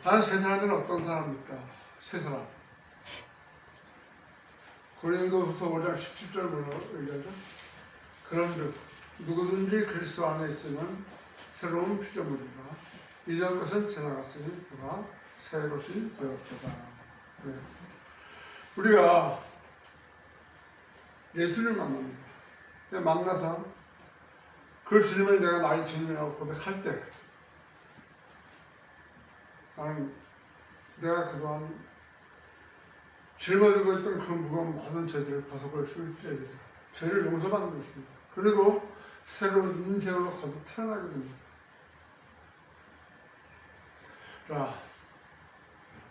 다른 세 사람들은 어떤 사람입니까? 세 사람. 고린도후서 5장 17절 뭐라고 얘기하죠? 그런즉 누구든지 그리스도 안에 있으면 새로운 피조물이라 이전 것은 지나갔으니 그가 새 것이 되었도다. 네. 우리가 예수를 만납니다. 만나서 그 주님을 내가 나의 주님이라고 고백할 때 나는 내가 그동안 짊어지고 있던 그 무거운 모든 죄들을 벗어버릴 수 있게 되죠. 죄를 용서받는 것입니다. 그리고 새로운 인생으로 거듭 태어나게 됩니다. 자,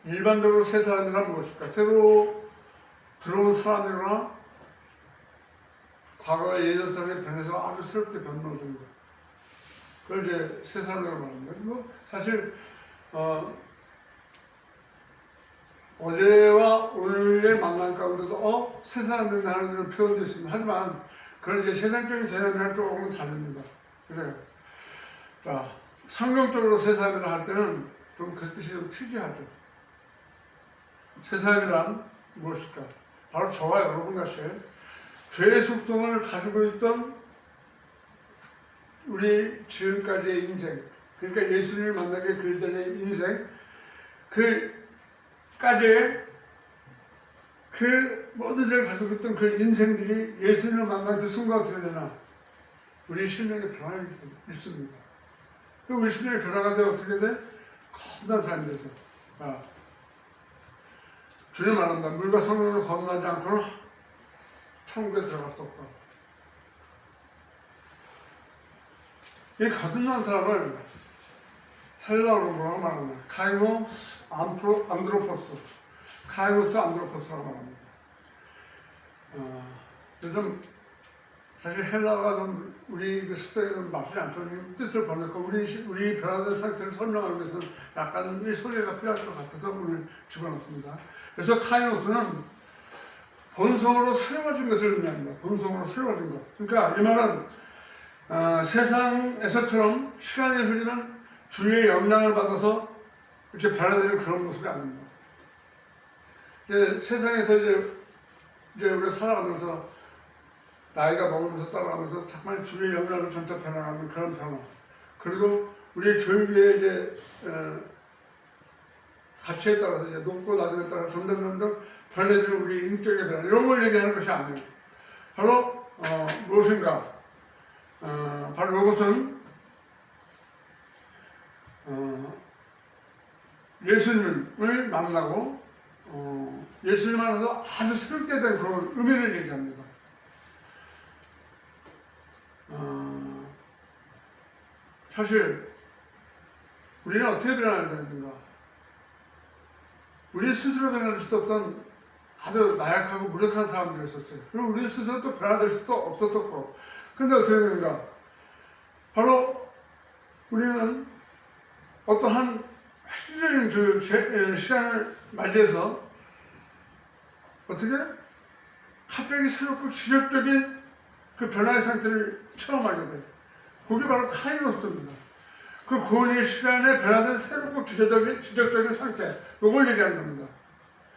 일반적으로 새 사람이란 무엇일까? 새로 들어온 사람이거나 과거의 예전 사람이 변해서 아주 새롭게 변모된 것. 그걸 이제 새 사람이라고 말합니다. 그리고 사실 어제와 오늘의 만남 가운데도 새 사람들이 하는 표현도 있습니다. 하지만 그런 이제 세상적인 개념이랑 조금은 다릅니다. 그래요. 자, 성경적으로 새 사람이라 할 때는 좀 그 뜻이 좀 특이하죠. 새 사람이란 무엇일까? 바로 저와 여러분 같이 죄의 속성을 가지고 있던 우리 지금까지의 인생, 그러니까 예수님을 만나기 그 전의 인생, 그까지의 그 모든 죄를 가지고 있던 그 인생들이 예수님을 만난 그 순간 어떻게 되나? 우리 심령의 변화가 있습니다. 그 우리 심령의 변화가 되면 어떻게 돼? 거듭난 사람이 되죠. 주님 말한다. 물과 성령으로 거듭나지 않고는 천국에 들어갈 수 없다. 이 거듭난 사람을 헬라어로 뭐라고 말합니다. 카이노스 안드로포스. 카이노스 안드로포스라고 말합니다. 요즘 사실 헬라어가 좀 우리 그 습성에 좀 맞지 않죠. 뜻을 번역하고 우리 변화된 상태를 설명하기 위해서는 약간 이 소리가 필요할 것 같아서 오늘 집어넣습니다. 그래서 카이노스는 본성으로 새로워진 것을 의미합니다. 본성으로 새로워진 것. 그러니까 이 말은 세상에서처럼 시간이 흐르면 주위의 영향을 받아서 이렇게 변화되는 그런 모습이 아닙니다. 세상에서 이제 우리가 살아가면서 나이가 먹으면서 따라가면서 정말 주위의 영향을 점차 변화가는 그런 변화. 그리고 우리의 교육의 이제 가치에 따라서 이제 높고 낮음에 따라 점점 변해지는 우리 인격의 변화. 이런 걸 얘기하는 것이 아니에요. 바로 무엇인가? 바로 이것은 예수님을 만나고 예수님 만나서 아주 새롭게 된 그런 의미를 얘기합니다. 사실 우리는 어떻게 변화해야 되는가? 우리 스스로 변화될 수도 없던 아주 나약하고 무력한 사람들이었었어요. 그리고 우리 스스로 또 변화될 수도 없었었고. 근데 어떻게 되는가? 바로 우리는 어떠한 획기적인 그 시간을 맞이해서 어떻게 갑자기 새롭고 기적적인 그 변화의 상태를 체험하게 돼요. 그게 바로 카이노스입니다. 그 구원의 시간에 변화된 새롭고 기적적인 상태, 이걸 얘기하는 겁니다.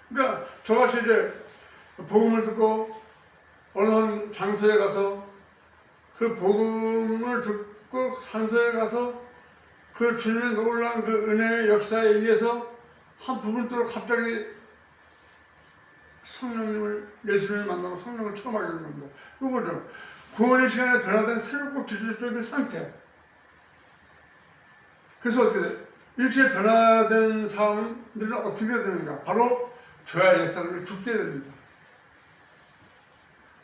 그러니까 저같이 이제 복음을 듣고 어느 한 장소에 가서 그 복음을 듣고 장소에 가서 그 주님의 놀라운 그 은혜의 역사에 의해서 한 부분으로 갑자기 성령님을, 예수님을 만나고 성령을 처음 하게 되는 겁니다. 그거죠. 구원의 시간에 변화된 새롭고 기술적인 상태. 그래서 어떻게 돼? 일체에 변화된 사람들은 어떻게 되는가? 바로 죄와 옛사람을 죽게 됩니다.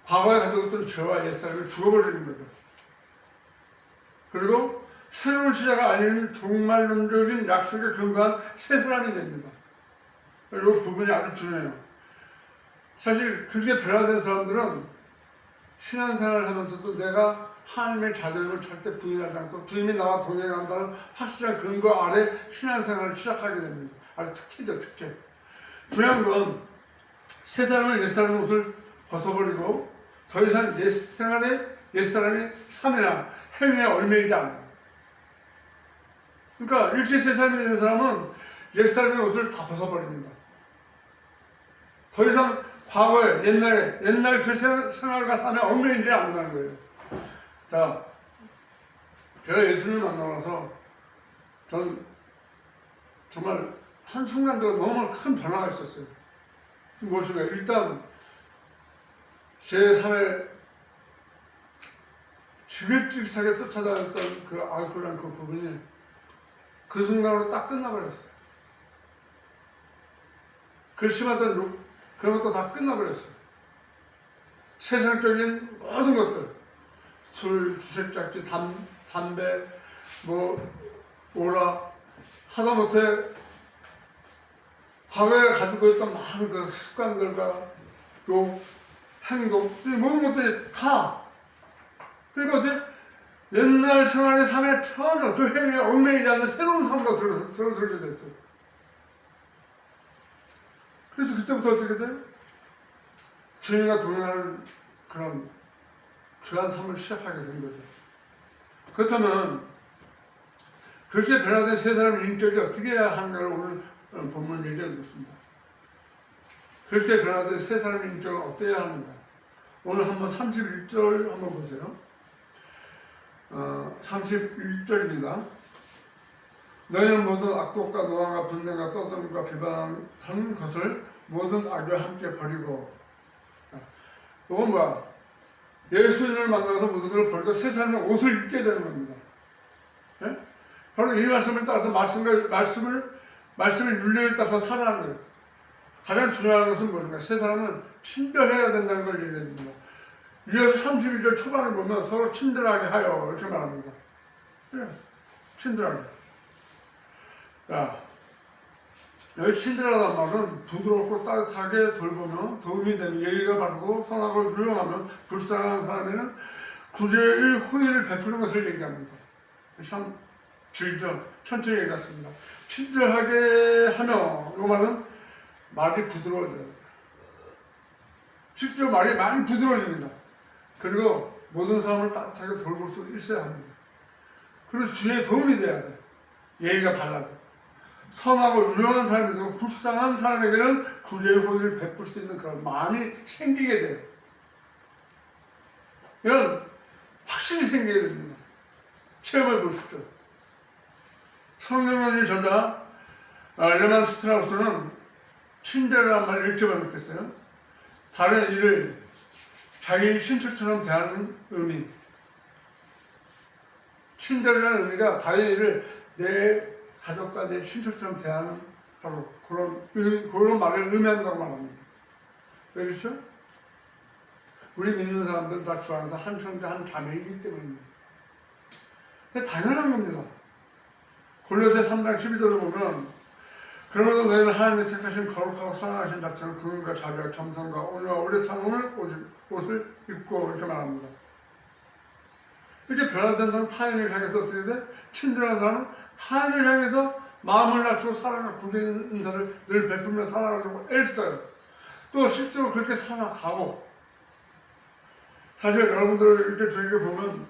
과거에 가지고 있던 죄와 옛사람을 죽어버리는 거죠. 그리고 새로운 시대가 아닌 종말론적인 약속에 근거한 새 사람이 됩니다. 이 부분이 아주 중요해요. 사실 그렇게 변화된 사람들은 신앙생활을 하면서도 내가 하나님의 자존심을 절대 부인하지 않고 주님이 나와 동행한다는 확실한 근거 아래 신앙생활을 시작하게 됩니다. 아주 특혜죠, 특혜. 중요한 건 새 사람은 옛사람의 옷을 벗어버리고 더 이상 옛사람의 삶이나 행위에 얽매이지 않아요. 그러니까 일체 새 사람이 된 사람은 옛사람의 옷을 다 벗어버립니다. 더 이상 과거에 옛날 그 생활과 삶에 얽매이지 않는다는 거예요. 자, 제가 예수님을 만나고 나서 전 정말 한순간도 너무 큰 변화가 있었어요. 무엇인가? 일단 제 삶에 지긋지긋하게 쫓아다녔던 그 알코올이란 그 부분이 그 순간으로 딱 끝나버렸어요. 그 심하던 그런 것도 다 끝나버렸어요. 세상적인 모든 것들, 술, 주색잡기, 담배, 오라, 하다못해 과거에 가지고 있던 많은 그 습관들과 또 행동, 모든 것들이 다, 그러니까 이제 옛날 생활의 삶에 전혀 그 행위에 얽매이지 않는 새로운 삶으로 들어들게 됐어요. 그래서 그때부터 어떻게 돼요? 주님과 동행하는 그런 귀한 삶을 시작하게 된 거죠. 그렇다면 그렇게 변화된 세 사람의 인격이 어떻게 해야 하는가를 오늘 본문 얘기해 주셨습니다. 그렇게 변화된 세 사람의 인격은 어때야 하는가? 오늘 한번 31절 한번 보세요. 31절입니다. 너희는 모든 악독과 노함과 분쟁과 떠들과 비방하는 것을 모든 악과 함께 버리고. 이건 뭐야? 예수님을 만나서 모든 걸 버리고 새 사람의 옷을 입게 되는 겁니다. 네? 바로 이 말씀을 따라서 말씀의 윤리를 따라서 살아가는 거예요. 가장 중요한 것은 뭐냐? 새 사람은 친절해야 된다는 걸 얘기해 줍니다. 이어서 32절 초반을 보면 서로 친절하게 하여 이렇게 말합니다. 네. 친절하게. 자, 여기 친절하다는 말은 부드럽고 따뜻하게 돌보며 도움이 되는 예의가 바르고 선하고 유용하며 불쌍한 사람에는 구제의 호의를 베푸는 것을 얘기합니다. 참 길죠. 천천히 얘기했습니다. 친절하게 하며 이 말은 말이 부드러워져요. 실제로 말이 많이 부드러워집니다. 그리고 모든 사람을 따뜻하게 돌볼 수 있어야 합니다. 그리고 주위에 도움이 돼야 돼. 예의가 발라져. 선하고 유용한 사람이 되고 불쌍한 사람에게는 구제의 호의를 베풀 수 있는 그런 마음이 생기게 돼요. 이건 확실히 생기게 됩니다. 체험해 보십시오. 성경의 저자 레만 스트라우스는 친절이라는 말을 이렇게 번역했어요. 다른 일을 자기 신체처럼 대하는 의미. 친절이라는 의미가 다른 일을 내 가족과 내 신체처럼 대하는 바로 그런 말을 의미한다고 말합니다. 왜 그렇죠? 우리 믿는 사람들은 다 주 안에서 한 형제 한 자매이기 때문입니다. 당연한 겁니다. 골로새 3장 12절을 보면 그러므로 너희는 하나님의 택하신 거룩하고 사랑하신 자처럼 긍휼과 자비와 겸손과 온유와 오래 참음을 옷을 입고 이렇게 말합니다. 이렇게 변화된 사람은 타인을 향해서 어떻게 돼? 친절한 사람은 타인을 향해서 마음을 낮추고 사랑과 구제 인사를 늘 베풀며 살아가려고 애써요. 또 실제로 그렇게 살아가고. 사실 여러분들 이렇게 주위에 보면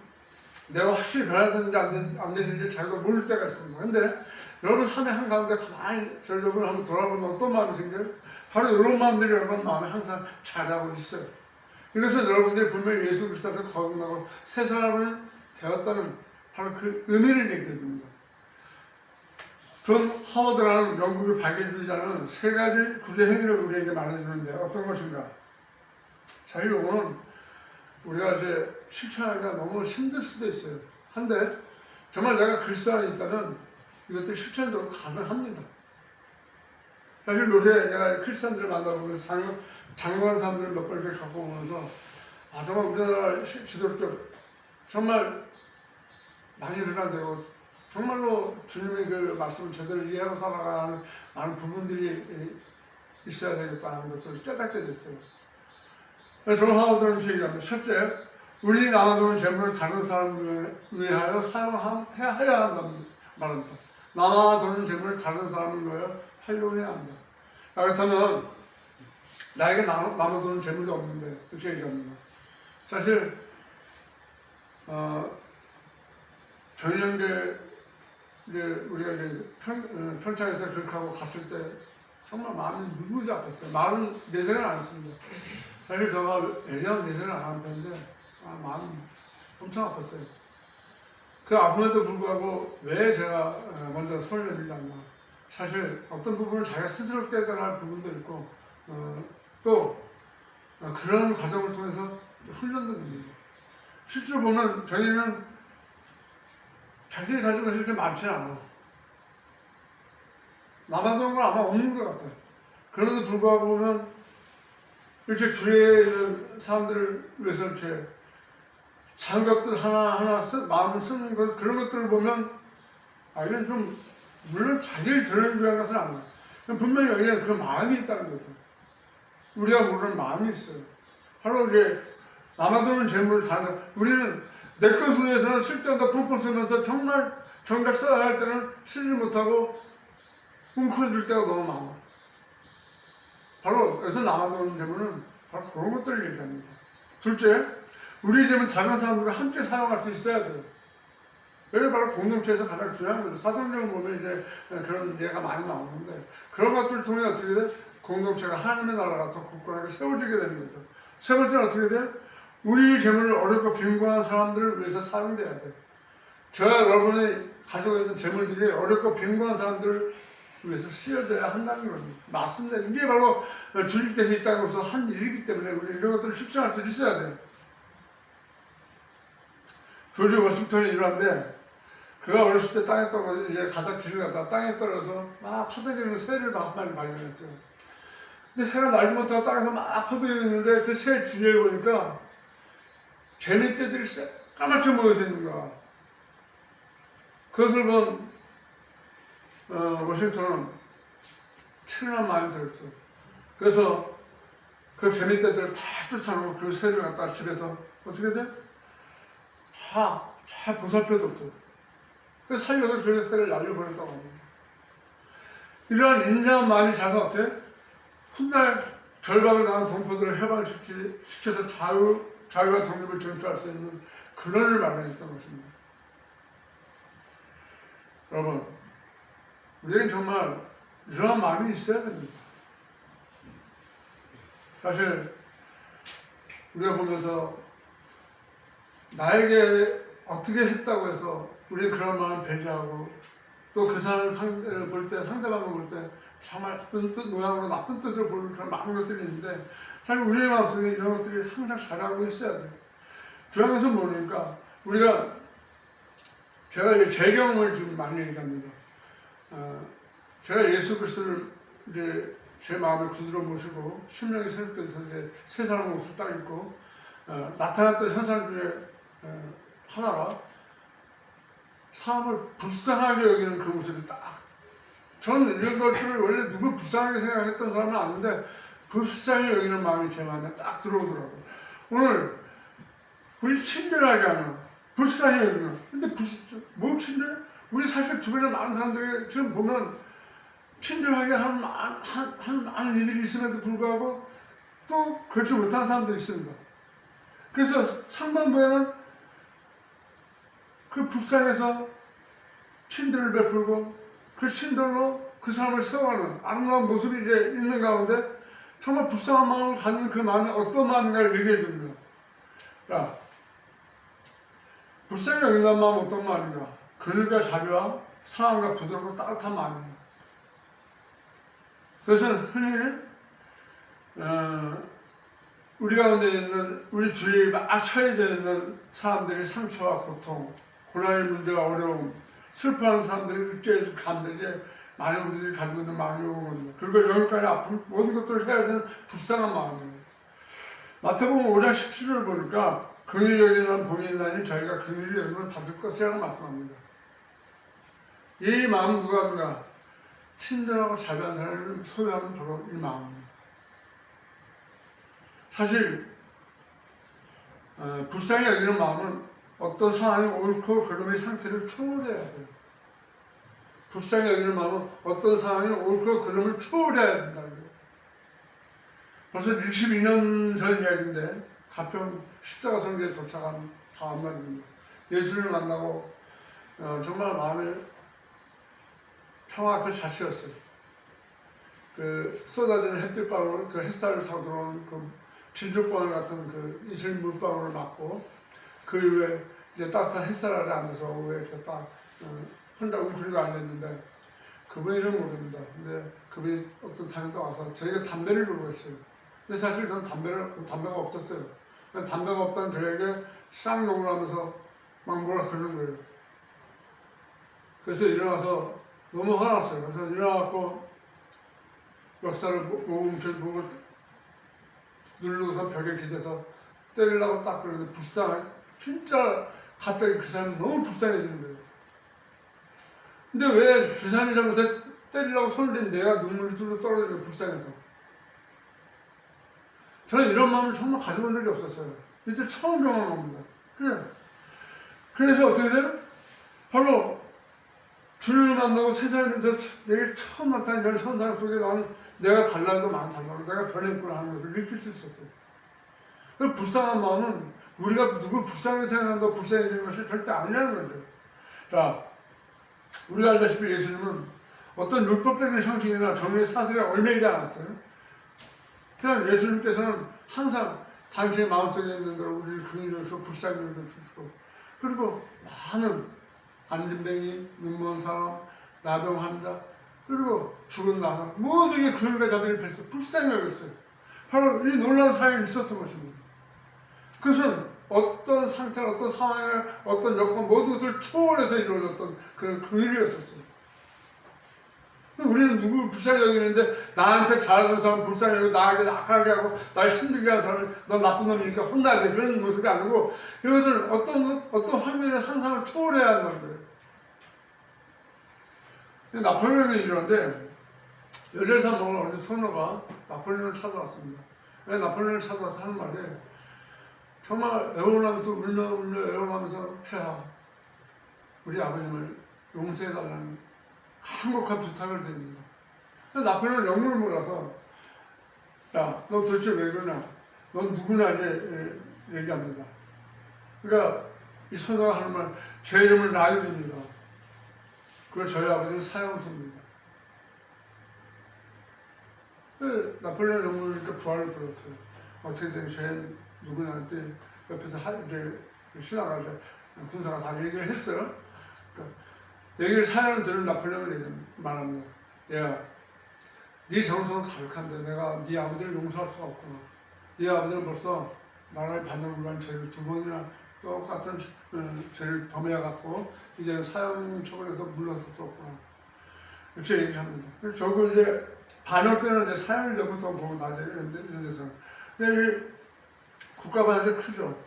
내가 확실히 변화되는지 안 되는지 자기도 모를 때가 있습니다. 근데 여러분 삶의 한가운데 가만히 여러분을 한번 돌아보면 어떤 마음이 생겨요? 바로 이런 마음들이 여러분 마음에 항상 자라고 있어요. 그래서 여러분들이 분명히 예수 그리스도 앞에 거듭나고 새 사람을 되었다는 바로 그 의미를 얘기해 줍니다. 존 하워드라는 영국의 발견주의자는 세 가지 구제 행위를 우리에게 말해주는데 어떤 것인가? 사실 이거는 우리가 이제 실천하기가 너무 힘들 수도 있어요. 한데 정말 내가 그리스도 안에 있다면 이것도 실천도 가능합니다. 사실 요새 내가 크리스찬들을 만나보면서 장로한 사람들을 몇 번 이렇게 갖고 오면서 정말 우리나라 지도적 정말 많이 일어나되고 정말로 주님의 그 말씀을 제대로 이해하고 살아가는 많은 부분들이 있어야 되겠다는 것을 깨닫게 됐어요. 그래서 저는 하워드는 이렇게 얘기합니다. 첫째, 우리 남아도는 재물을 다른 사람을 위하여 사용해야 한다는 말합니다. 남아도는 재물을 다른 사람을 위하여 활용해야 한다. 그렇다면 나에게 남아도는 재물이 없는데 이렇게 얘기합니다. 사실 정영계 이제 우리가 이제 평창에서 그렇게 하고 갔을 때 정말 마음이 무지무지 아팠어요. 말은 내색은 안 했습니다. 사실 제가 예전 내색을 안 하는 편인데 마음이 엄청 아팠어요. 그 아픔에도 불구하고 왜 제가 먼저 손을 내밀었나. 사실 어떤 부분은 자기가 스스로 깨달을 부분도 있고 또 그런 과정을 통해서 훈련도 됩니다. 실제로 보면 저희는 자신이 가지고 있을 게 많지는 않아. 남아도는 건 아마 없는 것 같아요. 그런데도 불구하고 보면 이렇게 주위에 있는 사람들을 위해서 이렇게 작은 것들 하나하나 마음을 쓰는 것, 그런 것들을 보면 이건 좀 물론 자기를 드러내기 위한 것은 아니에요. 분명히 여기에 그 마음이 있다는 거죠. 우리가 모르는 마음이 있어요. 바로 이제 남아도는 재물을 다 우리는 내 것을 위해서는 쓸데없다 펑펑 쓰면서 정말 정작 써야 할 때는 쓰지 못하고 웅크러질 때가 너무 많아. 바로 여기서 남아도는 재물은 바로 그런 것들을 얘기합니다. 둘째, 우리 재물 다른 사람들과 함께 사용할 수 있어야 돼요. 여기 바로 공동체에서 가장 중요한 거죠. 사도행전을 보면 이제 그런 예가 많이 나오는데 그런 것들을 통해 어떻게 돼? 공동체가 하나님의 나라가 더 굳건하게 세워지게 되는 거죠. 세 번째는 어떻게 돼? 우리 재물을 어렵고 빈곤한 사람들을 위해서 사용돼야 돼. 저와 여러분이 가지고 있는 재물들이 어렵고 빈곤한 사람들을 위해서 쓰여져야 한다는 겁니다. 맞습니다. 이게 바로 주님께서 이 땅에 오셔서 한 일이기 때문에 우리 이런 것들을 실천할 수 있어야 돼요. 조지 워싱턴이 이러는데 그가 어렸을 때 땅에 떨어져 이제 가다 길을 가다 땅에 떨어져서 막 파닥이는 새를 막 많이 발견했어요. 근데 새가 날지 못하고 땅에서 막 퍼득이는데 그 새 주위에 보니까 개미떼들이 까맣게 모여져 있는 거야. 그것을 본 워싱턴은 체면한 마음이 들었죠. 그래서 그 개미떼들을 다 쫓아내고 그 새를 갖다 집에서 어떻게 돼? 잘 보살펴뒀어. 그래서 살려서 그 새를 날려보냈다고 합니다. 이러한 인자한 마음이 자서 어때? 훗날 결박을 당한 동포들을 해방시켜서 자유와 독립을 쟁취할 수 있는 근원을 마련했던 것입니다. 여러분, 우리에겐 정말 이러한 마음이 있어야 됩니다. 사실 우리가 보면서 나에게 어떻게 했다고 해서 우리는 그런 마음을 배제하고 또 그 사람을 볼 때, 상대방을 볼 때 정말 나쁜 뜻, 모양으로 나쁜 뜻으로 보는 그런 많은 것들이 있는데 사실 우리의 마음속에 이런 것들이 항상 자라고 있어야 돼요. 중요한 것은 뭐니까 우리가 제가 이제 제 경험을 지금 많이 얘기합니다. 제가 예수 그리스도를 이제 제 마음의 구주로 모시고 심령이 새롭게돼서 이제 새 사람의 옷을 딱 입고 나타났던 현상 중에 하나가 사람을 불쌍하게 여기는 그 모습이 딱 저는 이런 것들을 원래 누굴 불쌍하게 생각했던 사람은 아닌데 불쌍히 여기는 마음이 제 마음에 딱 들어오더라고요. 오늘 우리 친절하게 하는 불쌍히 여기는 근데 뭐 친절? 우리 사실 주변에 많은 사람들이 지금 보면 친절하게 하는 많은 이들이 있음에도 불구하고 또 그렇지 못한 사람들이 있습니다. 그래서 상반부에는 그 불쌍해서 친절을 베풀고 그 친절로 그 사람을 세워가는 아름다운 모습이 이제 있는 가운데 정말 불쌍한 마음을 가진 그 마음이 어떤 마음인가를 얘기해 줍니다. 자, 불쌍히 여긴다는 마음은 어떤 마음인가? 긍휼과 자비와 사랑과 부드럽고 따뜻한 마음입니다. 그것은 흔히 우리 가운데 있는 우리 주위에 막 처해져 있는 사람들의 상처와 고통, 고난의 문제와 어려움, 슬퍼하는 사람들이 느껴질 감정에 많은 분들이 가지고 있는 마음이 오거든요. 그리고 여기까지 아픈 모든 것들을 해야 되는 불쌍한 마음이에요. 마태복음 5장 17절을 보니까 긍휼히 여기는 복이 있나니 저희가 긍휼히 여기면 받을 것이라고 말씀합니다. 이 마음 누가 하는가? 친절하고 자비한 사람을 소유하는 바로 이 마음입니다. 사실 불쌍히 여기는 마음은 어떤 상황이 옳고 그름의 상태를 초월해야 돼요. 불쌍히 여기는 마음은 어떤 상황이 옳고 그름을 초월해야 된다는 거예요. 벌써 62년 전 이야기인데 가평 십자가 성지에 도착한 다음 날입니다. 예수를 만나고 정말 마음에 평화 자체였어요. 그 쏟아지는 햇빛방울, 그 햇살을 타고 들어오는 그 진주방울 같은 그 이슬 물방울을 맞고 그 위에 이제 따뜻한 햇살 아래 앉아서 위에 이렇게 딱 혼자 웅크리고 앉았는데 그분 이름 모릅니다. 근데 그분이 어떤 타임에 와서 저희가 담배를 들고 있어요. 근데 사실 저는 담배가 없었어요. 담배가 없다는 저에게 쌍욕을 하면서 막 뭐라 그러는 거예요. 그래서 일어나서 너무 화났어요. 그래서 일어나갖고 역사를 목을 누르고서 벽에 기대서 때리려고 딱 그러는데 불쌍해. 진짜 갑자기 그 사람이 너무 불쌍해지는 거예요. 근데 왜 그 사람이 잘못해 때리려고 손을 댄 내가 눈물이 뚫려 떨어지고 불쌍해서. 저는 이런 마음을 정말 가져본 적이 없었어요. 이때 처음 경험한 겁니다. 그래서 어떻게 돼요? 바로 주님을 만나고 세상에서 내게 처음 나타난 이런 현상 속에 나는 내가 달라도 많이 달라고 내가 변했구나 하는 것을 느낄 수 있었어요. 그 불쌍한 마음은 우리가 누구 불쌍하게 생각한다고 불쌍해지는 것이 절대 아니라는 거죠. 자, 우리가 알다시피 예수님은 어떤 율법적인 형식이나 정의의 사슬에 얽매이지 않았어요. 그냥 예수님께서는 항상 당신의 마음속에 있는 대로 우리를 긍휼히 여기서 불쌍히 여겨주시고 그리고 많은 안진뱅이, 눈먼 사람, 나병 환자 그리고 죽은 나사 모두에게 긍휼과 자비를 베풀어 불쌍히 여겼어요. 바로 이 놀라운 사연이 있었던 것입니다. 그것은 어떤 상태, 어떤 상황이나 어떤 여건 모든 것을 초월해서 이루어졌던 그런 긍휼이었었어요. 우리는 누구 불쌍히 여기는데 나한테 잘하는 사람 불쌍히 여기고 나에게 악하게 하고 날 힘들게 하는 사람을 넌 나쁜 놈이니까 혼나야 돼 그런 모습이 아니고 이것은 어떤 환경이나 상상을 초월해야 한다는 거예요. 나폴레옹이 이러는데 14살 먹은 어린 소녀가 나폴레옹을 찾아왔습니다. 나폴레옹을 찾아와서 하는 말이 정말 애원하면서 울며 애원하면서 폐하 우리 아버님을 용서해달라는 한곡한 부탁을 드립니다. 나폴레옹은 영문을 몰라서 야, 너 도대체 왜 그러냐? 넌 누구냐? 이제 얘기합니다. 그러니까 이 소녀가 하는 말, 제 이름은 라율입니다. 그리고 저희 아버지는 사형수입니다. 나폴레옹 영문이니까 부활을 불렀어요. 어떻게 된 쟤는 누구냐 했더니 옆에서 이제 신하가 군사가 다 얘기를 했어요. 그러니까 얘기를 사연을 들은 나폴레옹을 말합니다. 야, 네 정성은 가득한데 내가 네 아버지를 용서할 수가 없구나. 네 아버지는 벌써 나라를 반영을 위한 죄를 2번이나 똑같은 죄를 범해갖고 이제 사형 처벌해서 물러섰었구나. 이렇게 얘기를 합니다. 결국 이제 반역 때는 이제 사형을 전부터 보고 나중에 이런 데서. 근데 국가반역이 크죠.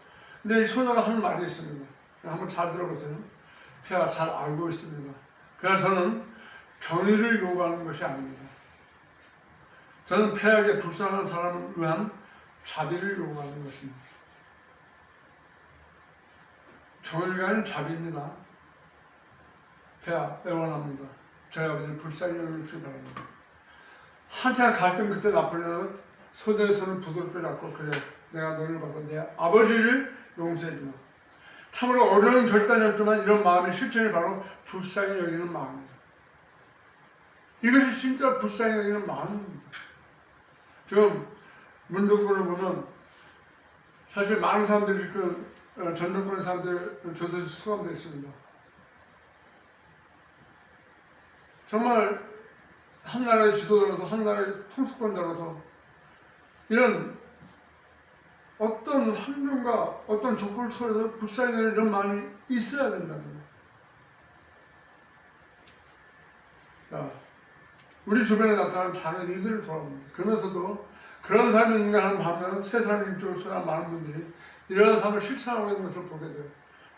근데 이 소녀가 하는 말이 있습니다. 한번 잘 들어보세요. 폐하 잘 알고 있습니다. 그래서 저는 정의를 요구하는 것이 아닙니다. 저는 폐하에게 불쌍한 사람을 위한 자비를 요구하는 것입니다. 정의가 아닌 자비입니다. 폐하 애원합니다. 저희 아버지를 불쌍히 여겨주시기 바랍니다. 한참 갈등 그때 나폴레옹은 소녀의 손을 부드럽게 잡고 그래 내가 너를 봐서 내 아버지를 용서해주마. 참으로 어려운 결단이었지만 이런 마음의 실천이 바로 불쌍히 여기는 마음입니다. 이것이 진짜 불쌍히 여기는 마음입니다. 지금 문정권을 보면 사실 많은 사람들이 전 정권의 사람들 조사에 수감되어 있습니다. 정말 한 나라의 지도자로서 한 나라의 통수권자로서 이런 어떤 환경과 어떤 조건을 초월해서 불쌍히 여기는 이런 마음이 있어야 된다는 거예요. 자, 우리 주변에 나타나는 작은 일들을 돌아봅니다. 그러면서도 그런 삶이 있는가 하는 반면은 세상을 입적으로 쓰는 많은 분들이 이런 삶을 실천하고 있는 것을 보게 돼요.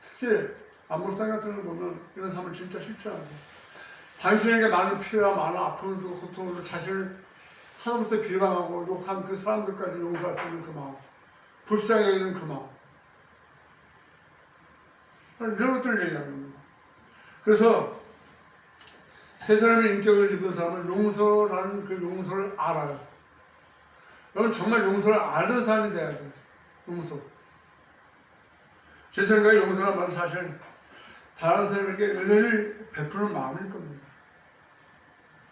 특히 안물상 같은 걸 보면 이런 삶을 진짜 실천합니다. 당신에게 많은 피해와 많은 아픔을 주고 고통을 주고 자신을 하나부터 비방하고 욕한 그 사람들까지 용서할 수 있는 그 마음, 불쌍히 여기는 그 마음, 이런 것들을 얘기하는 겁니다. 그래서 세 사람의 인격을 입은 사람은 용서라는 그 용서를 알아요. 여러분 정말 용서를 아는 사람이 돼야 돼요. 용서. 제 생각에 용서란 말은 사실 다른 사람에게 은혜를 베푸는 마음일 겁니다.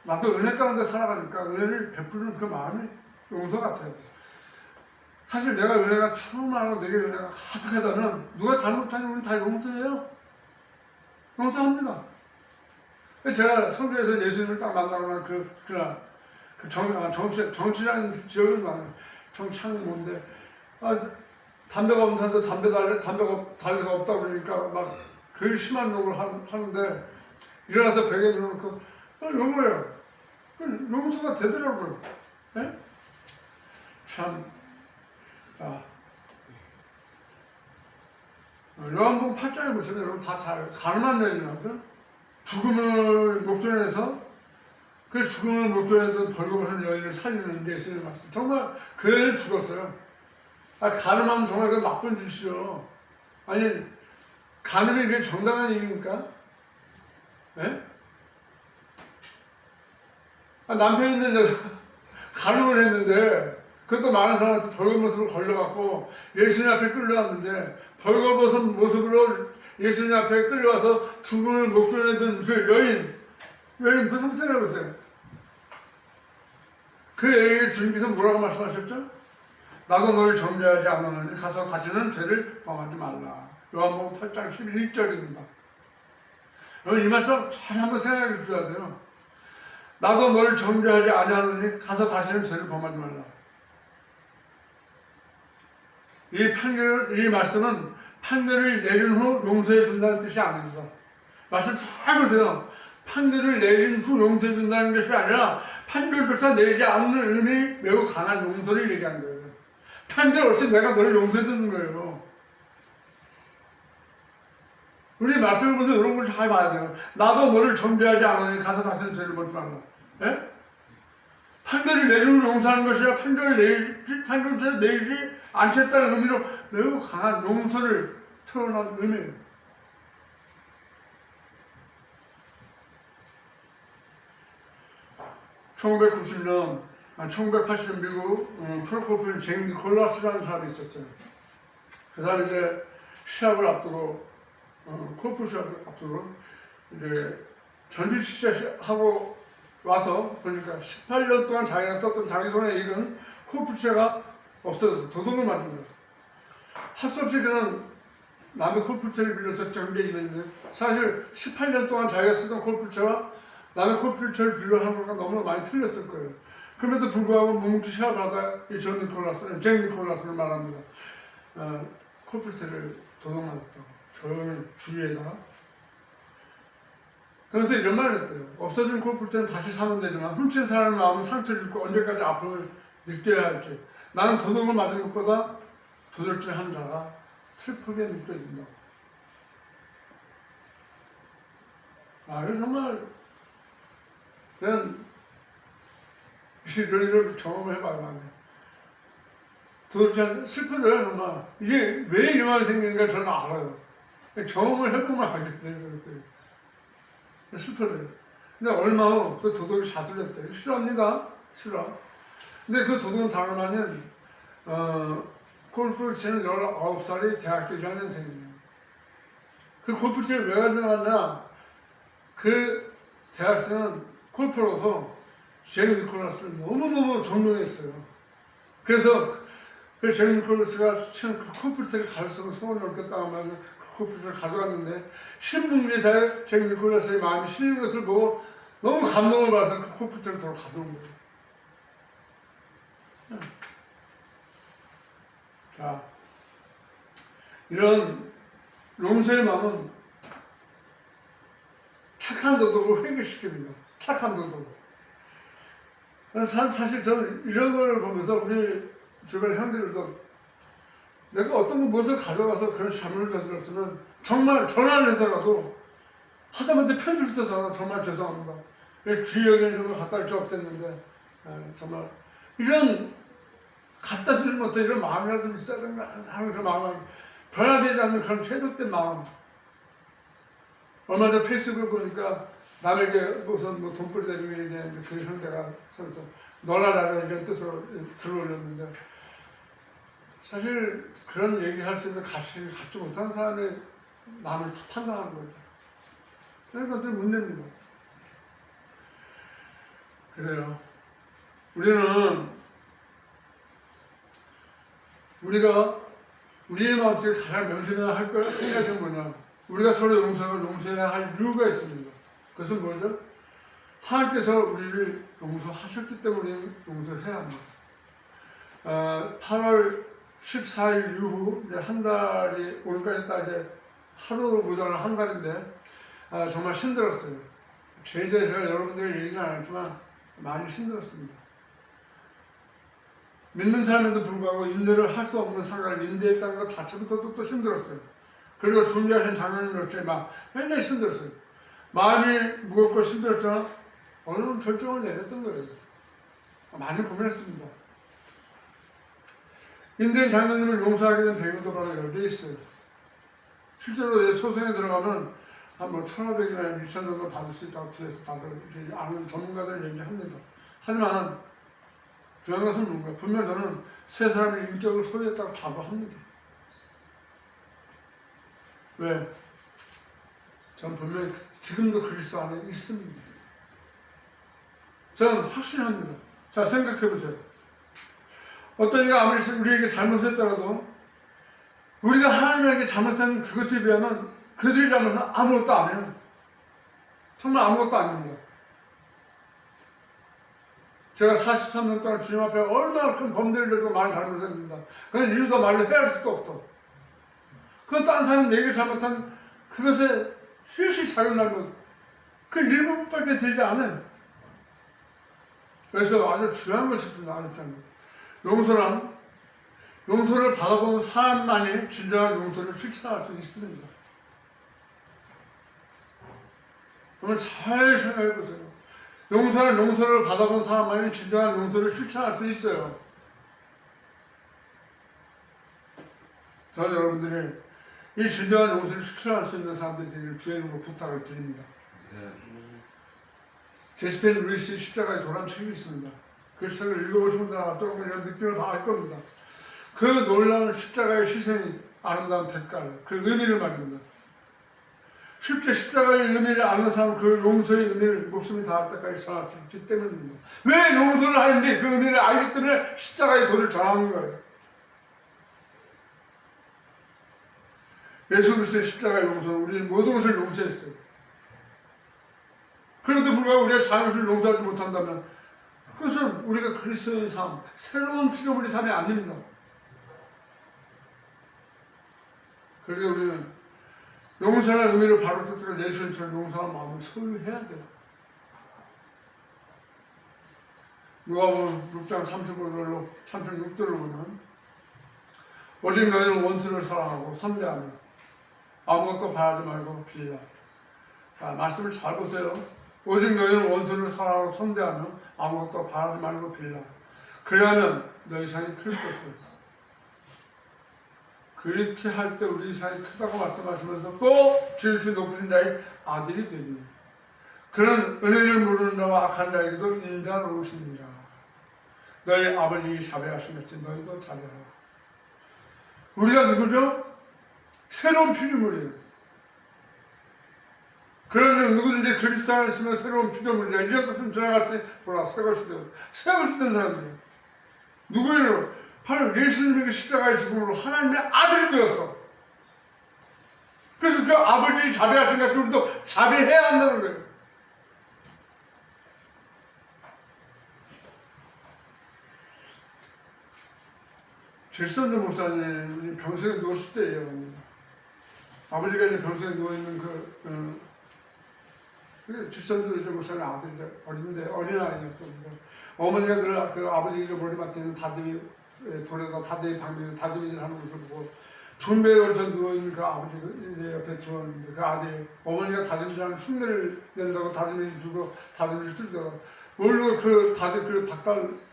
나도 은혜 가운데 살아가니까 은혜를 베푸는 그 마음이 용서 같아요. 사실 내가 은혜가 처음 알고 내게 은혜가 가득하다면 누가 잘못하면 우리 다 용서해요. 용서합니다. 제가 성교에서 예수님을 딱 만나고 그날 정치라는 지역은 많아요. 정치하는 뭔데 담배가 없는 사람도 담배가 달래가 없다 그러니까 막 그 심한 욕을 하는데 일어나서 베개 눌러놓고 용서해요. 용서가 되더라고요. 네? 참. 요한복음 8장에 보시면 여러분 다 잘 가늠한 여인이라고요. 죽음을 목전에 해서 그 죽음을 목전에 둔 벌금을 하는 여인을 살리는 예수님의 말씀. 정말 그 여인은 죽었어요. 가늠하면 정말 그 나쁜 짓이죠. 아니 가늠이 이게 정당한 일입니까? 네? 남편 있는 여자 가늠을 했는데 그것도 많은 사람한테 벌거벗음을 걸려갖고 예수님 앞에 끌려왔는데 벌거벗은 모습으로 예수님 앞에 끌려와서 죽음을 목전에 든 그 여인 그 한번 생각해보세요. 그 여인에게 주님께서 뭐라고 말씀하셨죠? 나도 너를 정죄하지 않았느니 가서 다시는 죄를 범하지 말라. 요한복음 8장 11절입니다. 여러분 이 말씀 잘 한번 생각해 주셔야 돼요. 나도 너를 정죄하지 아니하느니 가서 다시는 죄를 범하지 말라. 이 말씀은 판결을 내린 후 용서해 준다는 뜻이 아닙니다. 말씀 잘 보세요. 판결을 내린 후 용서해 준다는 것이 아니라 판결조차 내리지 않는 의미 매우 강한 용서를 얘기하는 거예요. 판결 없이 내가 너를 용서해 주는 거예요. 우리 말씀을 보면서 이런 걸 잘 봐야 돼요. 나도 너를 정죄하지 않으니 가서 다시는 죄를 범하지 말라. 예? 판결을 내리면 용서하는 것이라 판결조차 내리지 않겠다는 의미로 매우 강한 용서를 표현한 의미예요. (1990년) 1980년 미국 프로코피오 잭 니콜라스라는 사람이 있었어요. 그 사람이 이제 시합을 앞두고 골프 시합을 앞두고 이제 전지 시합하고 와서 보니까 18년 동안 자기가 썼던 자기 손에 익은 골프채가 없어졌어. 도둑을 맞은 거예요. 할 수 없이 그냥 남의 골프채를 빌려서 경기에 있는데 사실 18년 동안 자기가 쓰던 골프채와 남의 골프채를 빌려하는 것과 너무나 많이 틀렸을 거예요. 그럼에도 불구하고 묵묵히 시합하다 이 잭 니콜라스를 말합니다. 골프채를 도둑 맞았다고. 조용히 주위에다가. 그래서 이런 말을 했대요. 없어진 골프채는 다시 사면 되지만 훔친 사람의 마음은 상처를 입고 언제까지 아픔을 느껴야 할지. 나는 도둑을 맞은 것보다 도둑질 한 자가 슬프게 느껴진다고. 이거 정말 그냥 이런 일을 경험을 해봐야 해. 도둑질 슬프더라고요. 정말 이게 왜 이런 말이 생기는가 저는 알아요. 경험을 해보면 알겠어요. 슬퍼요. 근데 얼마 후 그 도둑이 자수했대요. 싫어합니다. 싫어. 근데 그 도둑은 다름 아닌 골프를 치는 19살이 대학교 1학년생이에요. 그 골프채를 왜 가져갔냐? 그 대학생은 골프로서 잭 니콜라스를 너무너무 존경했어요. 그래서 그 잭 니콜라스가 치는 그 골프채를 가졌으면 소원이 없겠다고 하면서 그 골프채를 가져갔는데 신문기사에 잭 니콜라스의 마음이 실린 것을 보고 너무 감동을 받아서 그 골프채를 더 가져온 거예요. 자, 이런 용서의 마음은 착한 도둑을 회개시킵니다. 착한 도둑. 사실 저는 이런 걸 보면서 우리 주변 형들도 내가 어떤 무엇을 가져가서 그런 잘못을 저질렀으면 정말 전화를 해서라도 하다못해 편지를 써서 정말 죄송합니다. 주의 여기는 좀 갖다 줄 수 없었는데 정말 이런 갖다 쓰지 못해 이런 마음이라도 있어야 된다 하는 그런 마음을 변화되지 않는 그런 퇴적된 마음. 얼마 전 페이스북을 보니까 남에게 무슨 돈벌이 되는 일이 있는데 그 형제가 서서 너나라는 이런 뜻으로 글을 올렸는데 사실 그런 얘기할 수 있는 가치를 갖지 못한 사람이 남을 판단하는 거죠. 그런 것들이 문제입니다. 그래요. 우리가 우리의 마음속에 가장 명심해야 할 생각이 뭐냐? 우리가 서로 용서해야 할 이유가 있습니다. 그것은 뭐죠? 하나님께서 우리를 용서하셨기 때문에 용서해야 합니다. 8월 14일 이후 이제 한 달이 오늘까지 딱 이제 하루보다는 한 달인데 정말 힘들었어요. 제가 여러분들이 얘기는 안 했지만 많이 힘들었습니다. 믿는 사람에도 불구하고 인내를 할 수 없는 상황을 인내했다는 것 자체부터도 또 힘들었어요. 그리고 준비하신 장면이 막 굉장히 힘들었어요. 마음이 무겁고 힘들었잖아. 어느 결정을 내렸던 거예요. 많이 고민했습니다. 인생 장로님을 용서하게 된 배경도 바로 여기에 있어요. 실제로 소송에 들어가면 한 1,500이나 1,000 정도 받을 수 있다고 뒤에서 다들 아는 전문가들 얘기합니다. 하지만 중요한 것은 뭔가 분명 저는 세 사람의 인격을 소유했다고 자부합니다. 왜? 저는 분명히 지금도 그리스도 안에 있습니다. 저는 확신합니다. 자, 생각해보세요. 어떤 이가 아무리 우리에게 잘못했더라도 우리가 하나님에게 잘못한 그것에 비하면 그들의 잘못은 아무것도 아니에요. 정말 아무것도 아닙니다. 제가 43년 동안 주님 앞에 얼마나 큰 범죄를 저지르고 많이 잘못했습니다. 그건 이유도 말로 헤아릴 수도 없어. 그건 딴 사람 내게 잘못한 그것에 실시 작은 잘못, 그 일부분밖에 되지 않아요. 그래서 아주 중요한 것이 있습니다. 아주 중요한 것. 용서를 받아본 사람만이 진정한 용서를 실천할 수 있습니다. 그러면 잘 생각해 보세요. 용서를 받아본 사람만이 진정한 용서를 실천할 수 있어요. 저는 여러분들이 이 진정한 용서를 실천할 수 있는 사람들이 되기를 주의 이름으로 부탁을 드립니다. 제스펜 루이스 십자가의 도란 책이 있습니다. 그 책을 읽어보시면 조금 이런 느낌을 알 겁니다. 그 놀라운 십자가의 희생이 아름다운 대가를, 그 의미를 말입니다. 실제 십자가의 의미를 아는 사람은 그 용서의 의미를 목숨이 닿을 때까지 전할 수 있기 때문입니다. 왜 용서를 하는지 그 의미를 알기 때문에 십자가의 도를 전하는 거예요. 예수 그리스도의 십자가의 용서는 우리 모든 것을 용서했어요. 그런데도 불구하고 우리가 잘못을 용서하지 못한다면 그것은 우리가 그리스도의 삶, 새로운 피조물의 삶이 아닙니다. 그래서 우리는 용서하는 의미를 바로 뜻대로 예수님처럼 용서하는 마음을 소유해야 돼요. 누가복음 6장 36절로 보면 오직 너희는 원수를 사랑하고 선대하며 아무것도 바라지 말고 빌라. 자, 말씀을 잘 보세요. 오직 너희는 원수를 사랑하고 선대하며 아무것도 바라지 말고 빌라. 그래야면 너희 상이 클 것이다. 그렇게 할 때 우리 상이 크다고 말씀하시면서 또 지극히 높은 자의 아들이 되니 그는 은혜를 모르는 자와 악한 자에게도 인자로우시니라. 너희 아버지 자비하시겠지 너희도 자비하라. 우리가 누구죠? 새로운 피조물이에요. 그러면 누구든지 그리스도 안에 있으면 새로운 피조물이야. 이런 것은 지나갔으니 보라 새 것이 되었다. 새 것이 된 사람이에요. 누구예요? 바로 예수님에게 십자가의 죽음으로 하나님의 아들이 되었어. 그래서 그 아버지 자비하신 같이 우리도 자비해야 한다는 거예요. 질선조 목사님 병석에 누웠을 때예요. 아버지가 이제 병석에 누워있는 질선조 목사님 아들이 어린아이였습니다. 어머니가 늘 그 아버지 머리맡에 있는 다듬이 돌에다 다듬이 방면에 다듬이를 하는 것을 보고 준비에 걸쳐 누워있는 그 아버지 옆에 들어왔는데 그 아들이 어머니가 다듬이랑 흉내를 낸다고 다듬이를 주고 다듬이를 뜯다가 모르고 그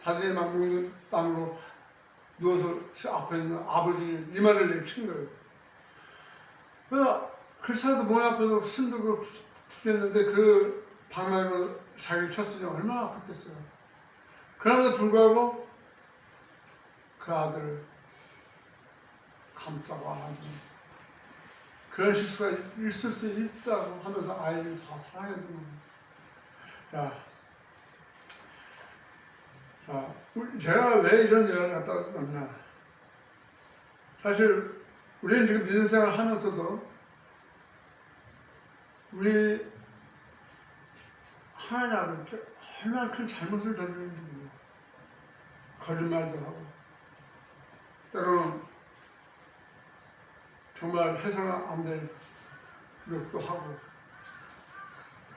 다듬이 막고 있는 땅으로 누워서 앞에 있는 아버지 이마를 친 거예요. 그래서 그렇지않아도 몸 앞에서 힘들고 죽겠는데 그 방망이로 자기를 쳤으니 얼마나 아팠겠어요. 그럼에도 불구하고 그 아들을 감싸고 안아주는 그런 실수가 있을 수 있다고 하면서 아이를 다 사랑해주는 겁니다. 자, 제가 왜 이런 예언을 갖다 넣냐. 사실 우리는 지금 믿음 생활을 하면서도 우리 하나님 아버지께 얼마나 큰 잘못을 저지르는지 몰라요. 거짓말도 하고 때로는 정말 해서는 안 될 욕도 하고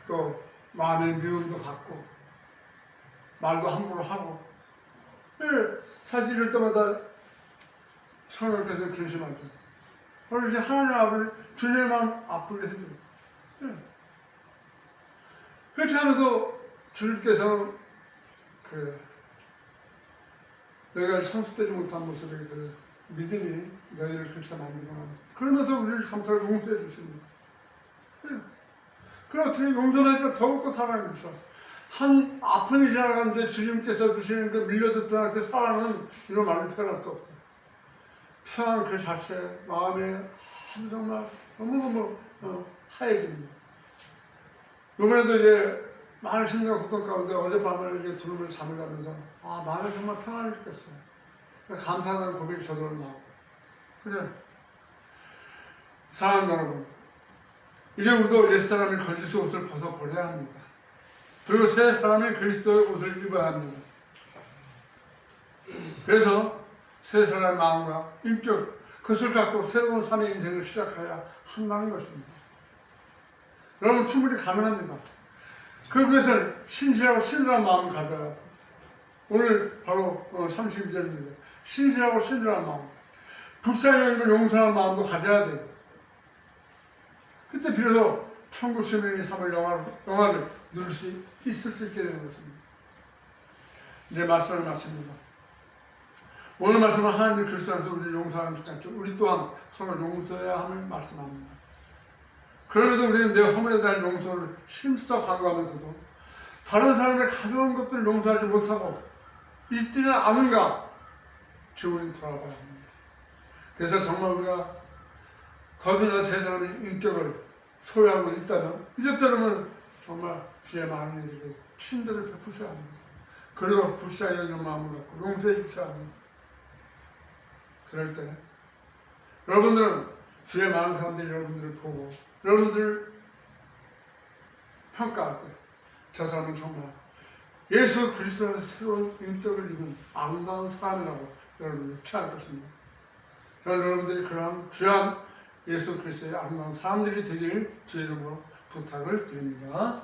또 마음의 미움도 갖고 말도 함부로 하고 사실 이럴 때마다 성령께서 근심하죠. 그래서 이제 하나님 아버지 주님의 마음 아프게 해줘요. 그렇게 하면서 주님께서는 너희가 성숙되지 못한 모습에 믿음이 너희를 그렇게 만들구나. 그러면서 우리를 감사를 용서해 주십니다. 그럼 어떻게 용서하니까 더욱더 사랑해 주셔. 한 아픔이 지나가는데 주님께서 주시는 그 밀려듣던 그 사랑은 이런 말로 표현할 수 없어요. 평안 그 자체, 마음에 아주 정말 너무너무 하얘집니다. 이번에도 이제 많은 심령 고통 가운데 어젯밤을 이제 두루을 잠을 자면서 마음에 정말 평안을 느꼈어요. 감사하다는 고백이 저절로 나오고. 그래. 사랑하는 여러분, 이제 우리도 옛사람이 거짓의 옷을 벗어버려야 합니다. 그리고 새 사람이 그리스도의 옷을 입어야 합니다. 그래서 새 사람의 마음과 인격, 그것을 갖고 새로운 삶의 인생을 시작해야 한다는 것입니다. 여러분 충분히 가능합니다. 그러기 위해서는 신실하고 신실한 마음을 가져야 오늘 바로 32절입니다. 신실하고 신실한 마음. 불쌍히 여기고 용서하는 마음도 가져야 돼요. 그때 비로소 천국 시민이 삼을 영화를 누릴 수 있을 수 있게 되는 것입니다. 이제 말씀을 마칩니다. 오늘 말씀은 하나님 그리스도 안에서 우리를 용서하는 것 같죠. 우리 또한 서로 용서해야 함을 말씀합니다. 그러면서 우리는 내 허물에 대한 용서를 힘써 강구하면서도 다른 사람의 가벼운 것들을 용서하지 못하고 있지는 않은가 주님 돌아봐야 합니다. 그래서 정말 우리가 겁이나 세 사람의 인격을 소유하고 있다면 이제부터는 정말 주의 많은 일에게 친절을 베푸셔야 합니다. 그리고 불쌍히 여기는 마음을 갖고 용서해 주셔야 합니다. 그럴 때 여러분들은 주의 많은 사람들이 여러분들을 보고 여러분들을 평가할 때 저 사람은 정말 예수 그리스도의 새로운 인격을 입은 아름다운 사람이라고 여러분을 취할 것입니다. 저는 여러분들이 그러한 귀한 예수 그리스도의 아름다운 사람들이 되길 주의 이름으로 부탁을 드립니다.